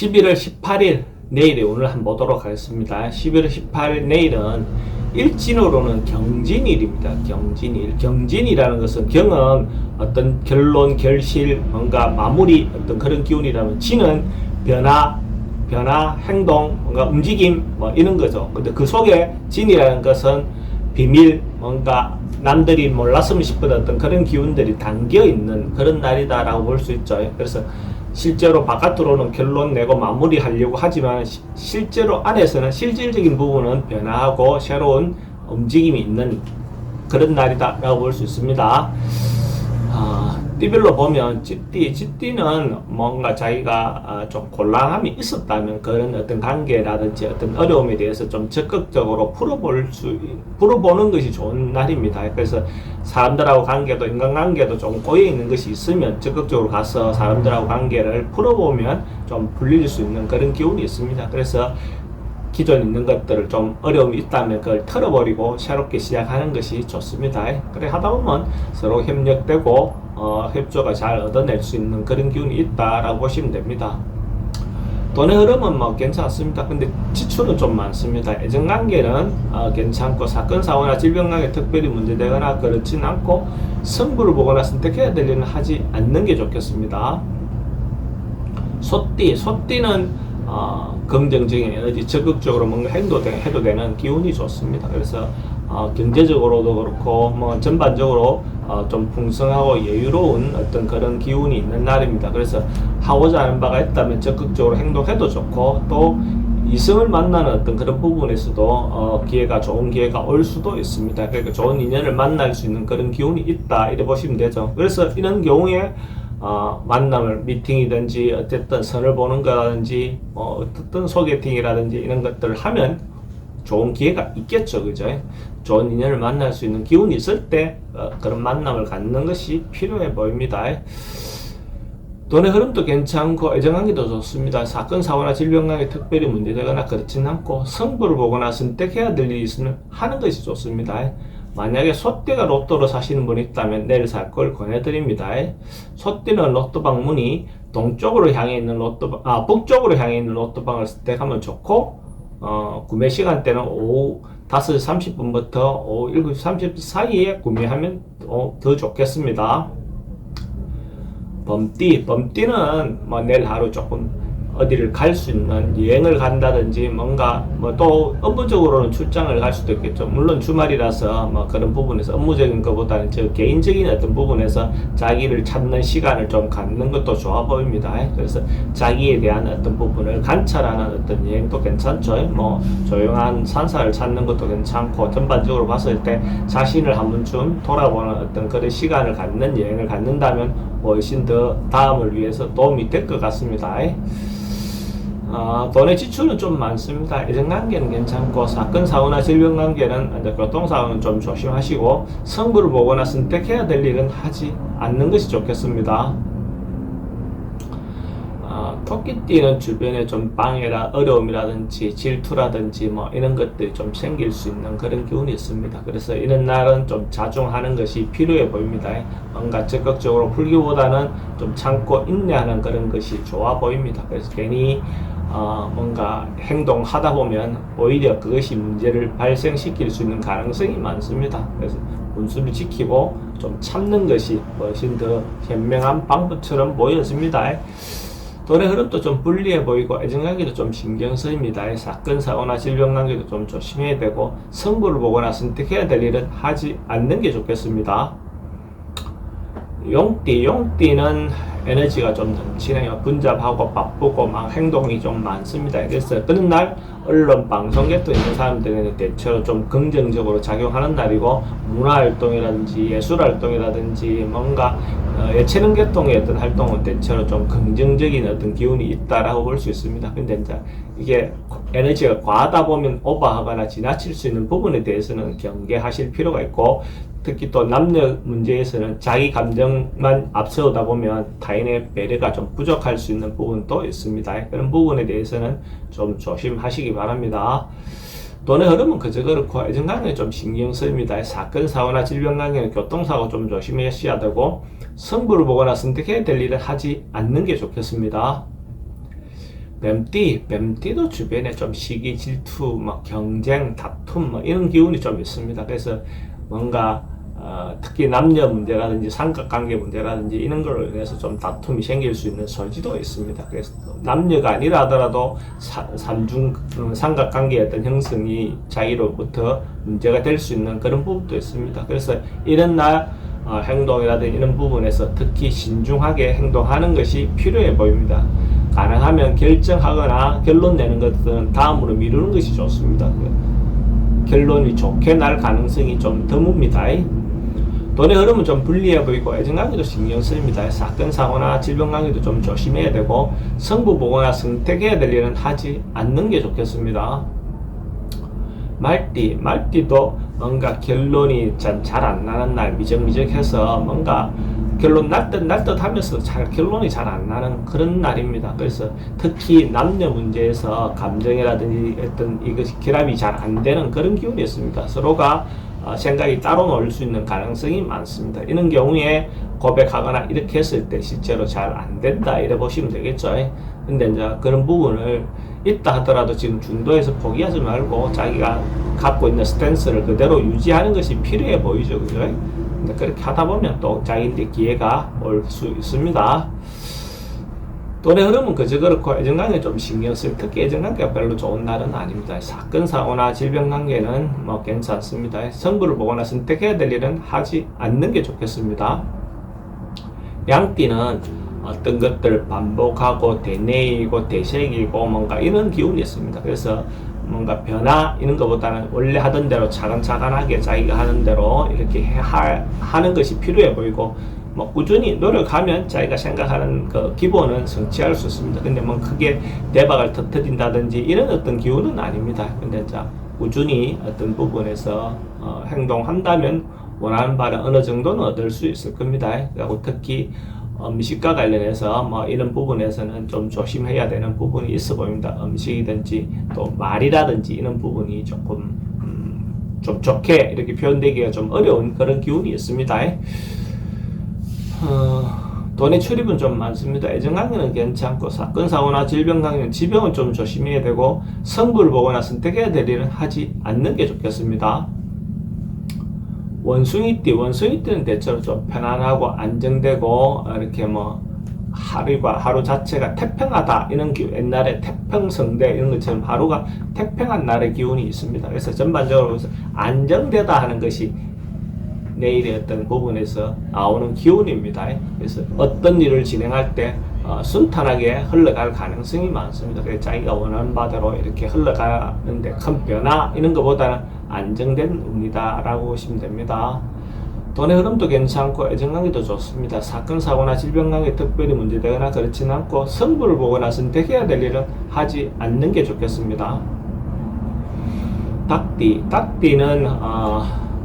11월 18일 내일에 오늘 한번 보도록 하겠습니다. 11월 18일 내일은 일진으로는 경진일입니다. 경진일. 경진이라는 것은 경은 어떤 결론, 결실, 뭔가 마무리 어떤 그런 기운이라면 진은 변화, 행동, 뭔가 움직임 뭐 이런 거죠. 근데 그 속에 진이라는 것은 비밀, 뭔가 남들이 몰랐으면 싶은 어떤 그런 기운들이 담겨 있는 그런 날이다라고 볼 수 있죠. 그래서 실제로 바깥으로는 결론 내고 마무리하려고 하지만 실제로 안에서는 실질적인 부분은 변화하고 새로운 움직임이 있는 그런 날이다라고 볼 수 있습니다. 띠별로 보면 찌띠는 뭔가 자기가 좀 곤란함이 있었다면 그런 어떤 관계라든지 어떤 어려움에 대해서 좀 적극적으로 풀어보는 것이 좋은 날입니다. 그래서 사람들하고 관계도, 인간관계도 좀 꼬여있는 것이 있으면 적극적으로 가서 사람들하고 관계를 풀어보면 좀 풀릴 수 있는 그런 기운이 있습니다. 그래서 기존 있는 것들을 좀 어려움이 있다면 그걸 털어버리고 새롭게 시작하는 것이 좋습니다. 그래 하다 보면 서로 협력되고 협조가 잘 얻어낼 수 있는 그런 기운이 있다라고 보시면 됩니다. 돈의 흐름은 뭐 괜찮습니다. 근데 지출은 좀 많습니다. 애정관계는 괜찮고 사건 사고나 질병관계 특별히 문제되거나 그렇진 않고 승부를 보거나 선택해야 될 일은 하지 않는 게 좋겠습니다. 소띠는 긍정적인 에너지, 적극적으로 뭔가 해도 되는 기운이 좋습니다. 그래서 경제적으로도 그렇고 뭐 전반적으로 좀 풍성하고 여유로운 어떤 그런 기운이 있는 날입니다. 그래서 하고자 하는 바가 있다면 적극적으로 행동해도 좋고 또 이성을 만나는 어떤 그런 부분에서도 좋은 기회가 올 수도 있습니다. 그러니까 좋은 인연을 만날 수 있는 그런 기운이 있다 이렇게 보시면 되죠. 그래서 이런 경우에 만남을 미팅이든지 어쨌든 선을 보는 거라든지 어쨌든 소개팅이라든지 이런 것들을 하면 좋은 기회가 있겠죠. 그죠? 좋은 인연을 만날 수 있는 기운이 있을 때 그런 만남을 갖는 것이 필요해 보입니다. 돈의 흐름도 괜찮고 애정관계도 좋습니다. 사건 사고나 질병관계 특별히 문제되거나 그렇진 않고 승부를 보거나 선택해야 될 일이 있으면 하는 것이 좋습니다. 만약에 소띠가 로또로 사시는 분이 있다면 내일 살 걸 권해드립니다. 소띠는 로또방 문이 동쪽으로 향해 있는 북쪽으로 향해 있는 로또방을 선택하면 좋고 구매 시간대는 오후 5시 30분부터 오후 7시 30분 사이에 구매하면 더 좋겠습니다. 범띠는 뭐 내일 하루 조금 어디를 갈 수 있는 여행을 간다든지 뭔가 또 업무적으로는 출장을 갈 수도 있겠죠. 물론 주말이라서 뭐 그런 부분에서 업무적인 것보다는 개인적인 어떤 부분에서 자기를 찾는 시간을 좀 갖는 것도 좋아 보입니다. 그래서 자기에 대한 어떤 부분을 관찰하는 어떤 여행도 괜찮죠. 뭐 조용한 산사를 찾는 것도 괜찮고 전반적으로 봤을 때 자신을 한 번쯤 돌아보는 어떤 그런 시간을 갖는 여행을 갖는다면 훨씬 더 다음을 위해서 도움이 될 것 같습니다. 돈의 지출은 좀 많습니다. 애정관계는 괜찮고 사건 사고나 질병관계는 교통사고는 좀 조심하시고 승부를 보거나 선택해야 될 일은 하지 않는 것이 좋겠습니다. 토끼띠는 주변에 좀 방해라 어려움이라든지 질투라든지 뭐 이런 것들이 좀 생길 수 있는 그런 기운이 있습니다. 그래서 이런 날은 좀 자중하는 것이 필요해 보입니다. 뭔가 적극적으로 풀기보다는 좀 참고 인내하는 그런 것이 좋아 보입니다. 그래서 괜히 뭔가 행동하다 보면 오히려 그것이 문제를 발생시킬 수 있는 가능성이 많습니다. 그래서 분수를 지키고 좀 참는 것이 훨씬 더 현명한 방법처럼 보여집니다. 돈의 흐름도 좀 불리해 보이고 애정관계도 좀 신경 쓰입니다. 사건 사고나 질병관계도 좀 조심해야 되고 승부를 보거나 선택해야 될 일은 하지 않는 게 좋겠습니다. 용띠는 에너지가 좀 넘치네요. 분잡하고 바쁘고 막 행동이 좀 많습니다. 그래서 그런 날 언론 방송계통 있는 사람들에는 대체로 좀 긍정적으로 작용하는 날이고 문화활동이라든지 예술활동이라든지 뭔가 예체능 계통의 어떤 활동은 대체로 좀 긍정적인 어떤 기운이 있다라고 볼 수 있습니다. 근데 이제 이게 에너지가 과하다 보면 오버하거나 지나칠 수 있는 부분에 대해서는 경계하실 필요가 있고 특히 또 남녀 문제에서는 자기 감정만 앞세우다 보면 타인의 배려가 좀 부족할 수 있는 부분도 있습니다. 그런 부분에 대해서는 좀 조심하시기 바랍니다. 돈의 흐름은 그저 그렇고 애정관계에 좀 신경 쓰입니다. 사건 사고나 질병관계는 교통사고 좀 조심하셔야 되고 승부를 보거나 선택해야 될 일은 하지 않는 게 좋겠습니다. 뱀띠도 주변에 좀 시기, 질투, 뭐 경쟁, 다툼, 뭐 이런 기운이 좀 있습니다. 그래서 뭔가 특히 남녀 문제라든지 삼각관계 문제라든지 이런 걸로 인해서 좀 다툼이 생길 수 있는 소지도 있습니다. 그래서 남녀가 아니라 하더라도 삼중 삼각관계의 어떤 형성이 자기로부터 문제가 될 수 있는 그런 부분도 있습니다. 그래서 이런 날 행동이라든지 이런 부분에서 특히 신중하게 행동하는 것이 필요해 보입니다. 가능하면 결정하거나 결론 내는 것들은 다음으로 미루는 것이 좋습니다. 결론이 좋게 날 가능성이 좀 드뭅니다. 돈의 흐름은 좀 불리해 보이고 애정관계도 신경 쓰입니다. 사건 사고나 질병 관계도 좀 조심해야 되고 성부 보거나 선택해야 될 일은 하지 않는 게 좋겠습니다. 말띠도 뭔가 결론이 잘 안 나는 날, 미적미적해서 뭔가 결론 날 듯 하면서 결론이 잘 안 나는 그런 날입니다. 그래서 특히 남녀 문제에서 감정이라든지 어떤 이것이 결합이 잘 안 되는 그런 기운이 있습니다. 서로가 생각이 따로 놀 수 있는 가능성이 많습니다. 이런 경우에 고백하거나 이렇게 했을 때 실제로 잘 안 된다 이래 보시면 되겠죠. 근데 이제 그런 부분을 있다 하더라도 지금 중도에서 포기하지 말고 자기가 갖고 있는 스탠스를 그대로 유지하는 것이 필요해 보이죠. 그죠? 근데 그렇게 하다 보면 또 자기한테 기회가 올 수 있습니다. 돈의 흐름은 그저 그렇고 애정관계 좀 신경 쓸, 특히 애정관계가 별로 좋은 날은 아닙니다. 사건 사고나 질병 관계는 뭐 괜찮습니다. 성부를 보거나 선택해야 될 일은 하지 않는 게 좋겠습니다. 양띠는 어떤 것들을 반복하고 대내이고 대색이고 뭔가 이런 기운이 있습니다. 그래서 뭔가 변화 이런 것보다는 원래 하던 대로 차근차근하게 자기가 하는 대로 이렇게 하는 것이 필요해 보이고 뭐 꾸준히 노력하면 자기가 생각하는 그 기본은 성취할 수 있습니다. 근데 뭐 크게 대박을 터뜨린다든지 이런 어떤 기운은 아닙니다. 근데 자 꾸준히 어떤 부분에서 행동한다면 원하는 바를 어느 정도는 얻을 수 있을 겁니다. 그리고 특히 음식과 관련해서 뭐 이런 부분에서는 좀 조심해야 되는 부분이 있어 보입니다. 음식이든지 또 말이라든지 이런 부분이 조금 좀 좋게 이렇게 표현되기가 좀 어려운 그런 기운이 있습니다. 돈의 출입은 좀 많습니다. 애정관계는 괜찮고 사건 사고나 질병 관계는 질병은 좀 조심해야 되고 성부를 보거나 선택해야 될 일은 하지 않는 게 좋겠습니다. 원숭이띠는 대체로 좀 편안하고 안정되고 이렇게 뭐 하루 자체가 태평하다 이런 기운, 옛날에 태평성대 이런 것처럼 하루가 태평한 날의 기운이 있습니다. 그래서 전반적으로 안정되다 하는 것이 내일의 어떤 부분에서 나오는 기운입니다. 그래서 어떤 일을 진행할 때 순탄하게 흘러갈 가능성이 많습니다. 그래서 자기가 원하는 바대로 이렇게 흘러가는데 큰 변화 이런 것보다는 안정된 운이다 라고 보시면 됩니다. 돈의 흐름도 괜찮고 애정관계도 좋습니다. 사건 사고나 질병관계 특별히 문제되거나 그렇지는 않고 성부를 보거나 선택해야 될 일은 하지 않는 게 좋겠습니다. 닭띠는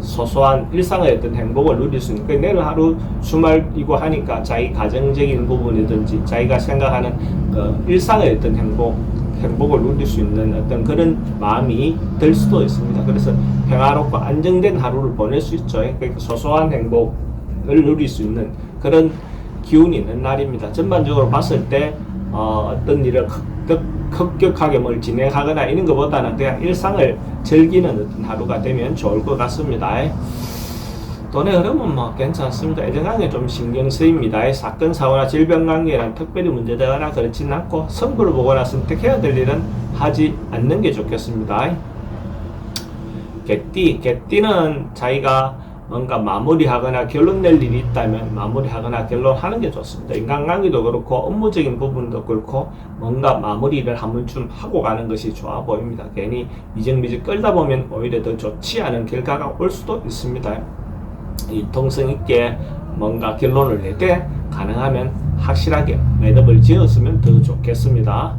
소소한 일상의 어떤 행복을 누릴 수 있는, 내일 하루 주말이고 하니까 자기 가정적인 부분이든지 자기가 생각하는 그 일상의 어떤 행복을 누릴 수 있는 어떤 그런 마음이 들 수도 있습니다. 그래서 평화롭고 안정된 하루를 보낼 수 있죠. 그러니까 소소한 행복을 누릴 수 있는 그런 기운이 있는 날입니다. 전반적으로 봤을 때 어떤 일을 급격하게 뭘 진행하거나 이런 것보다는 그냥 일상을 즐기는 어떤 하루가 되면 좋을 것 같습니다. 돈의 흐름은 뭐 괜찮습니다. 애정관계 좀 신경 쓰입니다. 사건 사고나 질병 관계는 특별히 문제되거나 그렇지는 않고 성부를 보거나 선택해야 될 일은 하지 않는 게 좋겠습니다. 개띠는 자기가 뭔가 마무리하거나 결론 낼 일이 있다면 마무리하거나 결론하는 게 좋습니다. 인간관계도 그렇고 업무적인 부분도 그렇고 뭔가 마무리를 한 번쯤 하고 가는 것이 좋아 보입니다. 괜히 미적미적 끌다 보면 오히려 더 좋지 않은 결과가 올 수도 있습니다. 통성 있게 뭔가 결론을 낼 때 가능하면 확실하게 매듭을 지었으면 더 좋겠습니다.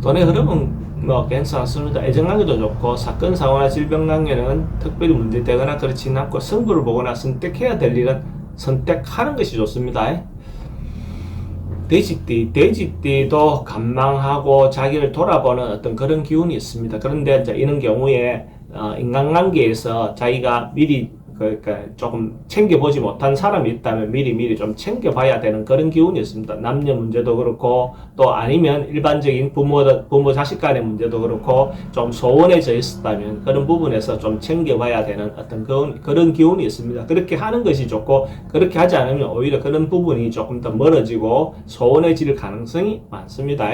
돈의 흐름은 뭐 괜찮습니다. 애정관계도 좋고 사건 사고나 질병 관계는 특별히 문제되거나 그렇지는 않고 성부를 보거나 선택해야 될 일은 선택하는 것이 좋습니다. 돼지띠도 간망하고 자기를 돌아보는 어떤 그런 기운이 있습니다. 그런데 이제 이런 경우에 인간관계에서 자기가 미리 그러니까 조금 챙겨보지 못한 사람이 있다면 미리 좀 챙겨봐야 되는 그런 기운이 있습니다. 남녀 문제도 그렇고 또 아니면 일반적인 부모 자식 간의 문제도 그렇고 좀 소원해져 있었다면 그런 부분에서 좀 챙겨봐야 되는 어떤 그런 기운이 있습니다. 그렇게 하는 것이 좋고 그렇게 하지 않으면 오히려 그런 부분이 조금 더 멀어지고 소원해질 가능성이 많습니다.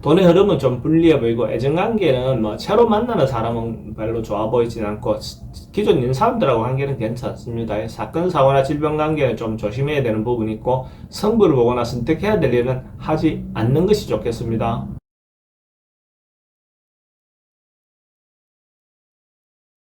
돈의 흐름은 좀 불리해 보이고 애정관계는 뭐 새로 만나는 사람은 별로 좋아 보이진 않고 기존 있는 사람들하고 관계는 괜찮습니다. 사건 사고나 질병 관계는 좀 조심해야 되는 부분이 있고 성부를 보거나 선택해야 될 일은 하지 않는 것이 좋겠습니다.